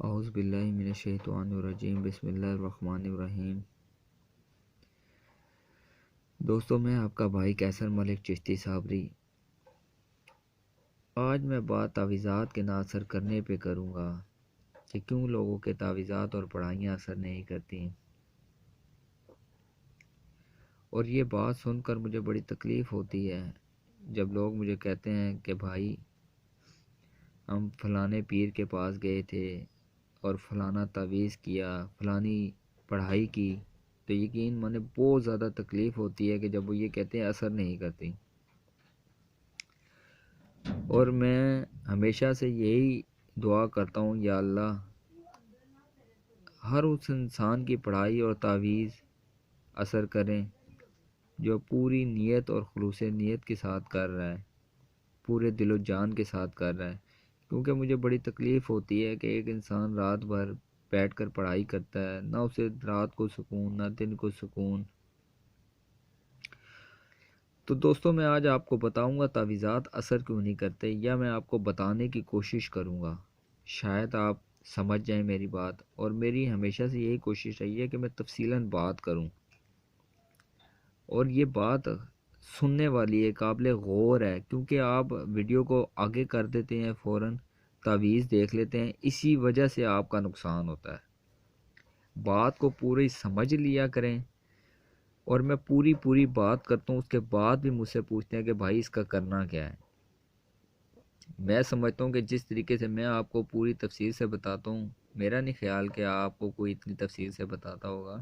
اعوذ باللہ من الشیطان الرجیم بسم اللہ الرحمن الرحیم۔ دوستو، میں آپ کا بھائی کیسر ملک چشتی صابری۔ آج میں بات تعویذات کے نہ اثر کرنے پہ کروں گا کہ کیوں لوگوں کے تعویذات اور پڑھائیاں اثر نہیں کرتی، اور یہ بات سن کر مجھے بڑی تکلیف ہوتی ہے جب لوگ مجھے کہتے ہیں کہ بھائی ہم فلانے پیر کے پاس گئے تھے اور فلانا تعویذ کیا، فلانی پڑھائی کی، تو یقین مانے بہت زیادہ تکلیف ہوتی ہے کہ جب وہ یہ کہتے ہیں اثر نہیں کرتی۔ اور میں ہمیشہ سے یہی دعا کرتا ہوں، یا اللہ ہر اس انسان کی پڑھائی اور تعویذ اثر کریں جو پوری نیت اور خلوص نیت کے ساتھ کر رہا ہے، پورے دل و جان کے ساتھ کر رہا ہے۔ کیونکہ مجھے بڑی تکلیف ہوتی ہے کہ ایک انسان رات بھر بیٹھ کر پڑھائی کرتا ہے، نہ اسے رات کو سکون نہ دن کو سکون۔ تو دوستوں، میں آج آپ کو بتاؤں گا تعویذات اثر کیوں نہیں کرتے، یا میں آپ کو بتانے کی کوشش کروں گا، شاید آپ سمجھ جائیں میری بات۔ اور میری ہمیشہ سے یہی کوشش رہی ہے کہ میں تفصیلاً بات کروں، اور یہ بات سننے والی ہے، قابل غور ہے، کیونکہ آپ ویڈیو کو آگے کر دیتے ہیں، فوراً تعویذ دیکھ لیتے ہیں، اسی وجہ سے آپ کا نقصان ہوتا ہے۔ بات کو پوری سمجھ لیا کریں، اور میں پوری بات کرتا ہوں، اس کے بعد بھی مجھ سے پوچھتے ہیں کہ بھائی اس کا کرنا کیا ہے۔ میں سمجھتا ہوں کہ جس طریقے سے میں آپ کو پوری تفصیل سے بتاتا ہوں، میرا نہیں خیال کہ آپ کو کوئی اتنی تفصیل سے بتاتا ہوگا۔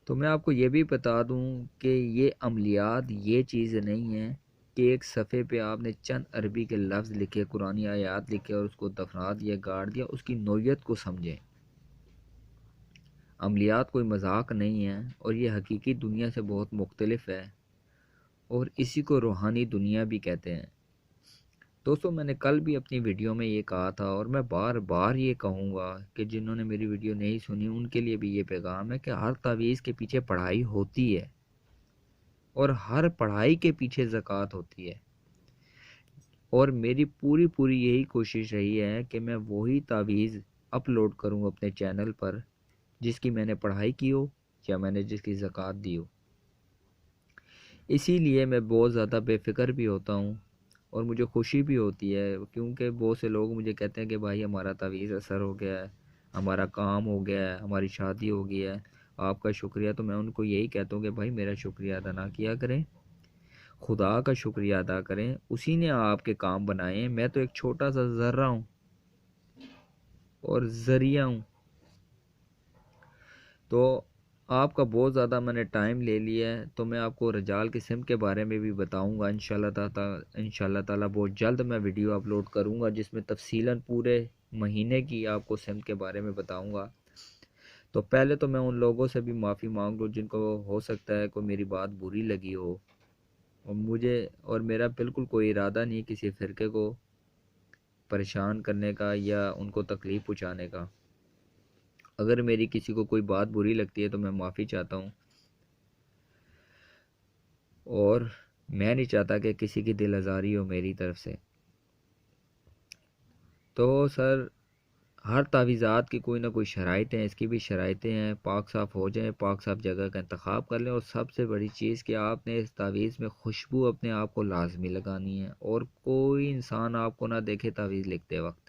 تو میں آپ کو یہ بھی بتا دوں کہ یہ عملیات یہ چیز نہیں ہے کہ ایک صفحے پہ آپ نے چند عربی کے لفظ لکھے، قرآنی آیات لکھے اور اس کو دفنا دیا، گاڑ دیا، اس کی نوعیت کو سمجھیں۔ عملیات کوئی مذاق نہیں ہے، اور یہ حقیقی دنیا سے بہت مختلف ہے، اور اسی کو روحانی دنیا بھی کہتے ہیں۔ دوستو، میں نے کل بھی اپنی ویڈیو میں یہ کہا تھا، اور میں بار بار یہ کہوں گا کہ جنہوں نے میری ویڈیو نہیں سنی ان کے لیے بھی یہ پیغام ہے کہ ہر تعویذ کے پیچھے پڑھائی ہوتی ہے، اور ہر پڑھائی کے پیچھے زکوٰۃ ہوتی ہے۔ اور میری پوری یہی کوشش رہی ہے کہ میں وہی تعویذ اپلوڈ کروں اپنے چینل پر جس کی میں نے پڑھائی کی ہو، یا میں نے جس کی زکوٰۃ دی ہو۔ اسی لیے میں بہت زیادہ بے فکر بھی ہوتا ہوں، اور مجھے خوشی بھی ہوتی ہے، کیونکہ بہت سے لوگ مجھے کہتے ہیں کہ بھائی ہمارا تعویذ اثر ہو گیا ہے، ہمارا کام ہو گیا ہے، ہماری شادی ہو گئی ہے، آپ کا شکریہ۔ تو میں ان کو یہی کہتا ہوں کہ بھائی میرا شکریہ ادا نہ کیا کریں، خدا کا شکریہ ادا کریں، اسی نے آپ کے کام بنائے ہیں۔ میں تو ایک چھوٹا سا ذرہ ہوں اور ذریعہ ہوں۔ تو آپ کا بہت زیادہ میں نے ٹائم لے لیا ہے، تو میں آپ کو رجال کی سمت کے بارے میں بھی بتاؤں گا انشاءاللہ تعالی بہت جلد میں ویڈیو اپلوڈ کروں گا جس میں تفصیلاً پورے مہینے کی آپ کو سمت کے بارے میں بتاؤں گا۔ تو پہلے تو میں ان لوگوں سے بھی معافی مانگ لوں جن کو ہو سکتا ہے کوئی میری بات بری لگی ہو، اور میرا بالکل کوئی ارادہ نہیں کسی فرقے کو پریشان کرنے کا یا ان کو تکلیف پہنچانے کا۔ اگر میری کسی کو کوئی بات بری لگتی ہے تو میں معافی چاہتا ہوں، اور میں نہیں چاہتا کہ کسی کی دل آزاری ہو میری طرف سے۔ تو سر، ہر تعویذات کی کوئی نہ کوئی شرائط ہیں، اس کی بھی شرائطیں ہیں۔ پاک صاف ہو جائیں، پاک صاف جگہ کا انتخاب کر لیں، اور سب سے بڑی چیز کہ آپ نے اس تعویذ میں خوشبو اپنے آپ کو لازمی لگانی ہے، اور کوئی انسان آپ کو نہ دیکھے تعویذ لکھتے وقت۔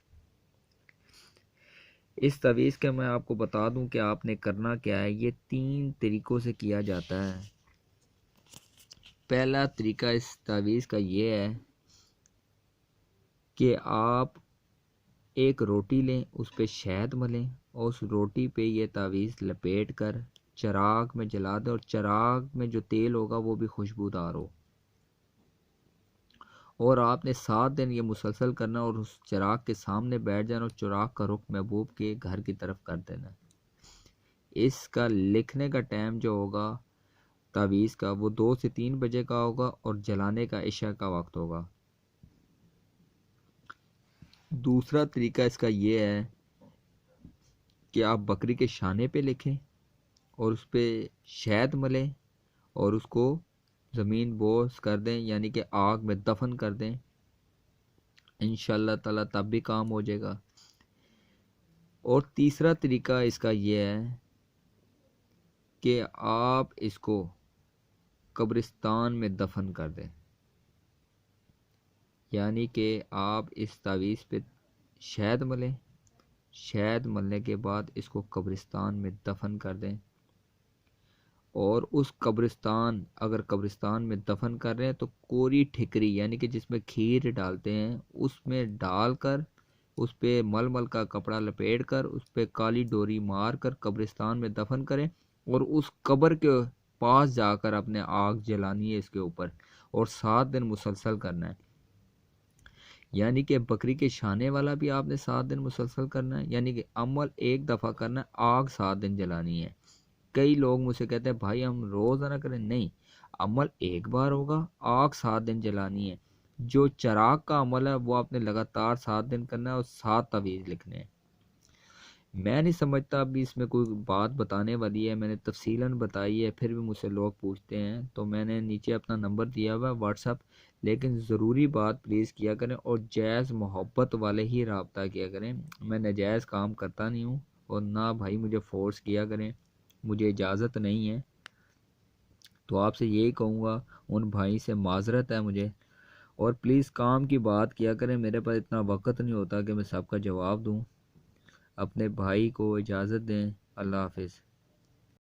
اس تعویذ کے میں آپ کو بتا دوں کہ آپ نے کرنا کیا ہے۔ یہ 3 طریقوں سے کیا جاتا ہے۔ پہلا طریقہ اس تعویذ کا یہ ہے کہ آپ ایک روٹی لیں، اس پہ شہد ملیں، اور اس روٹی پہ یہ تعویذ لپیٹ کر چراغ میں جلا دیں، اور چراغ میں جو تیل ہوگا وہ بھی خوشبودار ہو، اور آپ نے 7 دن یہ مسلسل کرنا، اور اس چراغ کے سامنے بیٹھ جانا، اور چراغ کا رخ محبوب کے گھر کی طرف کر دینا۔ اس کا لکھنے کا ٹائم جو ہوگا تعویذ کا، وہ 2 سے 3 بجے کا ہوگا، اور جلانے کا عشاء کا وقت ہوگا۔ دوسرا طریقہ اس کا یہ ہے کہ آپ بکری کے شانے پہ لکھیں، اور اس پہ شہد ملیں، اور اس کو زمین بوس کر دیں، یعنی کہ آگ میں دفن کر دیں۔ انشاءاللہ تعالی تب بھی کام ہو جائے گا۔ اور تیسرا طریقہ اس کا یہ ہے کہ آپ اس کو قبرستان میں دفن کر دیں، یعنی کہ آپ اس تعویذ پہ شہد ملیں، شہد ملنے کے بعد اس کو قبرستان میں دفن کر دیں، اور اس قبرستان، اگر قبرستان میں دفن کر رہے ہیں تو کوری ٹھکری یعنی کہ جس میں کھیر ڈالتے ہیں اس میں ڈال کر اس پہ مل مل کا کپڑا لپیٹ کر اس پہ کالی ڈوری مار کر قبرستان میں دفن کریں، اور اس قبر کے پاس جا کر اپنے آگ جلانی ہے اس کے اوپر، اور 7 دن مسلسل کرنا ہے۔ یعنی کہ بکری کے شانے والا بھی آپ نے 7 دن مسلسل کرنا ہے، یعنی کہ عمل ایک دفعہ کرنا ہے، آگ 7 دن جلانی ہے۔ کئی لوگ مجھ سے کہتے ہیں بھائی ہم روز نہ کریں، نہیں، عمل ایک بار ہوگا، آگ 7 دن جلانی ہے۔ جو چراغ کا عمل ہے وہ آپ نے لگاتار 7 دن کرنا ہے اور 7 تعویذ لکھنے ہیں۔ میں نہیں سمجھتا ابھی اس میں کوئی بات بتانے والی ہے، میں نے تفصیلاً بتائی ہے، پھر بھی مجھ سے لوگ پوچھتے ہیں، تو میں نے نیچے اپنا نمبر دیا ہوا ہے واٹس ایپ، لیکن ضروری بات پلیز کیا کریں اور جائز محبت والے ہی رابطہ کیا کریں۔ میں ناجائز کام کرتا نہیں ہوں، اور نہ بھائی مجھے فورس کیا کریں، مجھے اجازت نہیں ہے۔ تو آپ سے یہی کہوں گا، ان بھائی سے معذرت ہے مجھے، اور پلیز کام کی بات کیا کریں، میرے پاس اتنا وقت نہیں ہوتا کہ میں سب کا جواب دوں۔ اپنے بھائی کو اجازت دیں۔ اللہ حافظ۔